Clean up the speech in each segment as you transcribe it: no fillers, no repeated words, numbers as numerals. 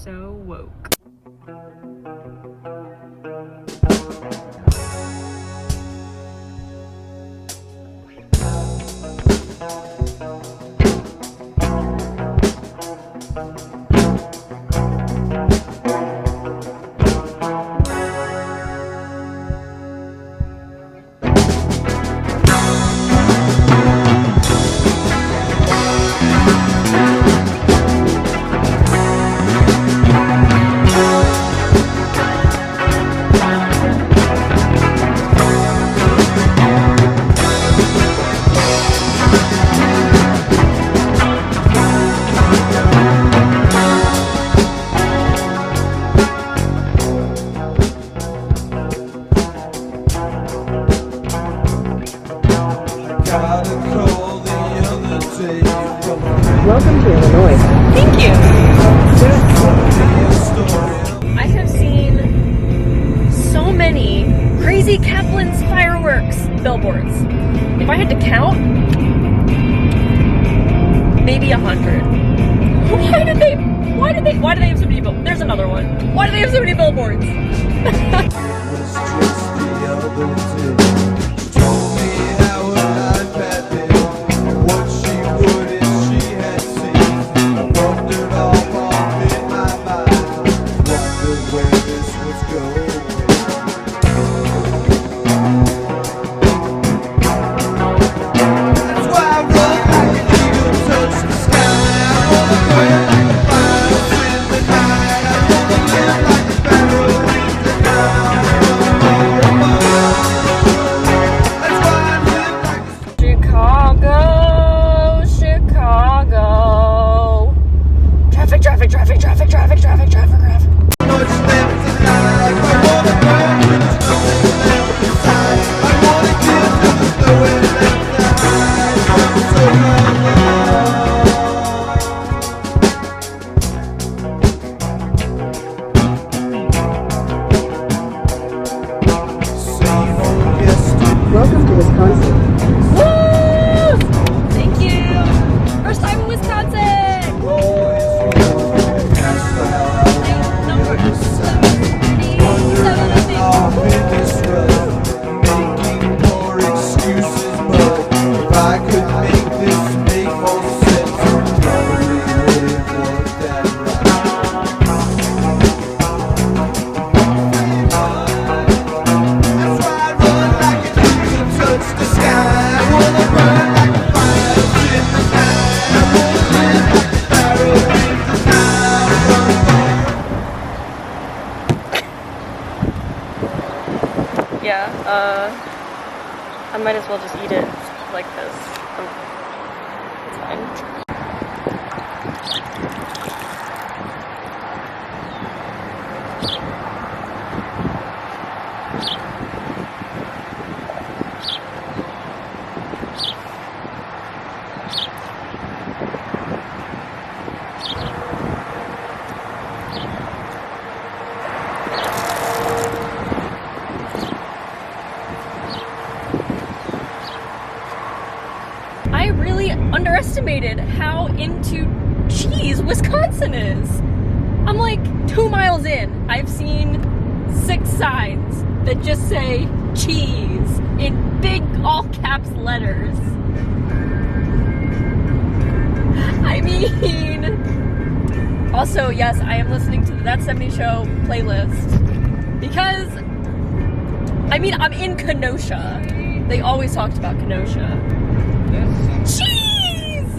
so woke. Welcome to Illinois. Thank you. I have seen so many crazy Kaplan's fireworks billboards. If I had to count, maybe 100. Why do they have so many billboards? There's another one. Why do they have so many billboards? Welcome to Wisconsin. Woo! Thank you. First time in Wisconsin. Number 77, I think. Yeah, I might as well just eat it like this. It's fine. I really underestimated how into cheese Wisconsin is. I'm like 2 miles in. I've seen 6 signs that just say cheese in big all caps letters. I mean, also, yes, I am listening to the That 70 Show playlist because, I mean, I'm in Kenosha. They always talked about Kenosha. Cheese!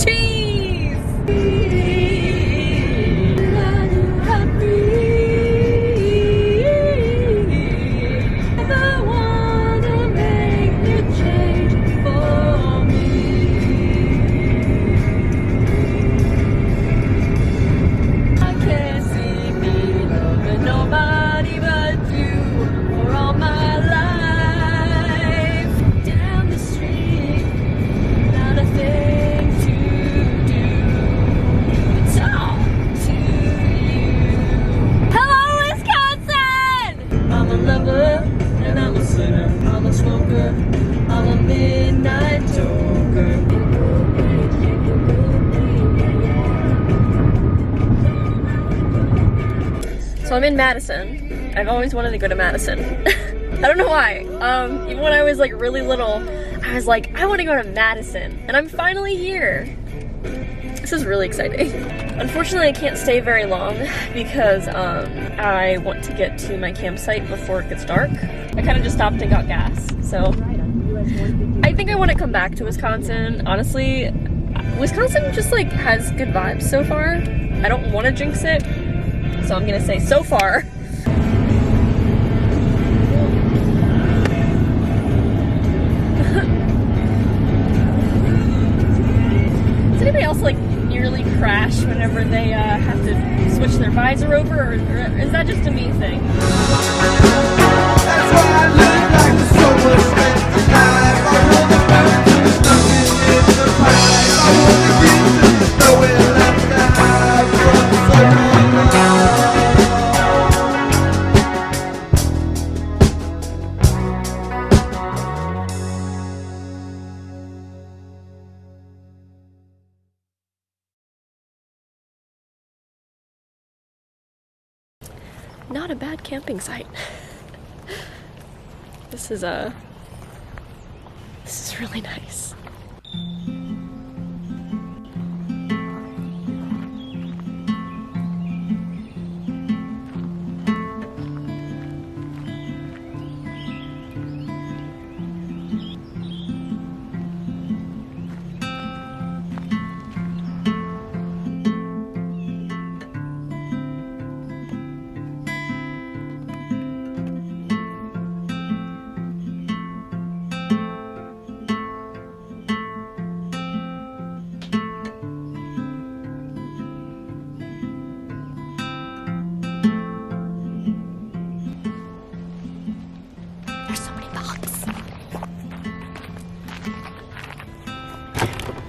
Cheese! Down the street I'm in Madison. I've always wanted to go to Madison. I don't know why. Even when I was like really little, I was like, I want to go to Madison, and I'm finally here. This is really exciting. Unfortunately, I can't stay very long because I want to get to my campsite before it gets dark. I kind of just stopped and got gas, so I think I want to come back to Wisconsin. Honestly, Wisconsin just like has good vibes so far. I don't want to jinx it, so I'm gonna say so far. Does anybody else like nearly crash whenever they have to switch their visor over, or is that just a me thing? That's why I look like the soul spent alive. I wanna burn to the nothing in the pipe. I wanna get to nowhere left behind from so long. Not a bad camping site. This is really nice.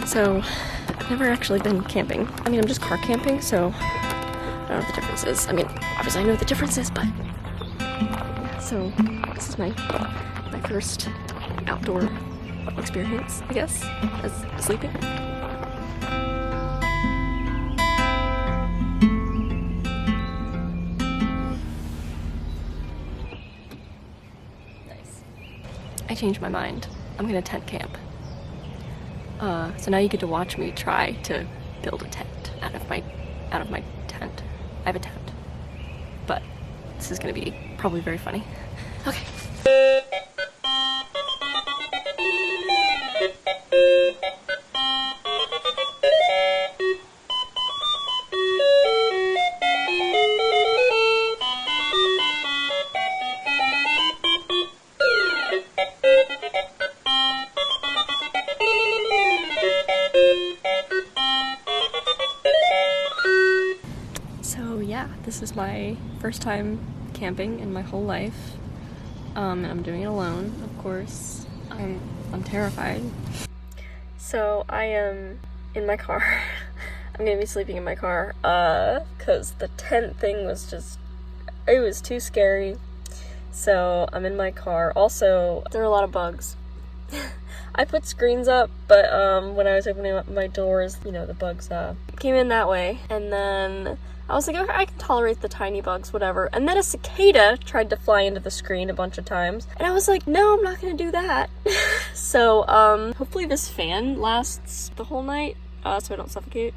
So, I've never actually been camping. I mean, I'm just car camping, so I don't know what the difference is. I mean, obviously I know what the difference is, but yeah, so this is my first outdoor experience, I guess, as sleeping. Nice. I changed my mind. I'm gonna tent camp. So now you get to watch me try to build a tent out of my tent. I have a tent, but this is gonna be probably very funny. Okay. So yeah, this is my first time camping in my whole life. And I'm doing it alone, of course. I'm terrified. So I am in my car. I'm gonna be sleeping in my car, cause the tent thing was just, it was too scary. So I'm in my car. Also, there are a lot of bugs. I put screens up, but when I was opening up my doors, you know, the bugs came in that way. And then I was like, okay, I can tolerate the tiny bugs, whatever. And then a cicada tried to fly into the screen a bunch of times. And I was like, no, I'm not gonna do that. So, hopefully this fan lasts the whole night, so I don't suffocate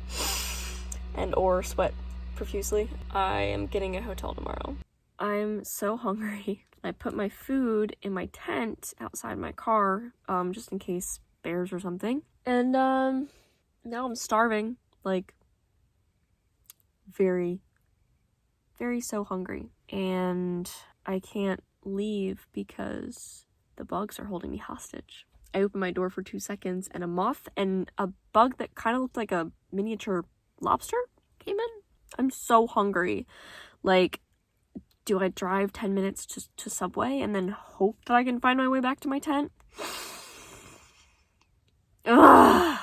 and or sweat profusely. I am getting a hotel tomorrow. I'm so hungry. I put my food in my tent outside my car, just in case bears or something. And, now I'm starving, like, very, very so hungry. And I can't leave because the bugs are holding me hostage. I opened my door for 2 seconds and a moth and a bug that kind of looked like a miniature lobster came in. I'm so hungry. Like, do I drive 10 minutes to Subway and then hope that I can find my way back to my tent? Ugh.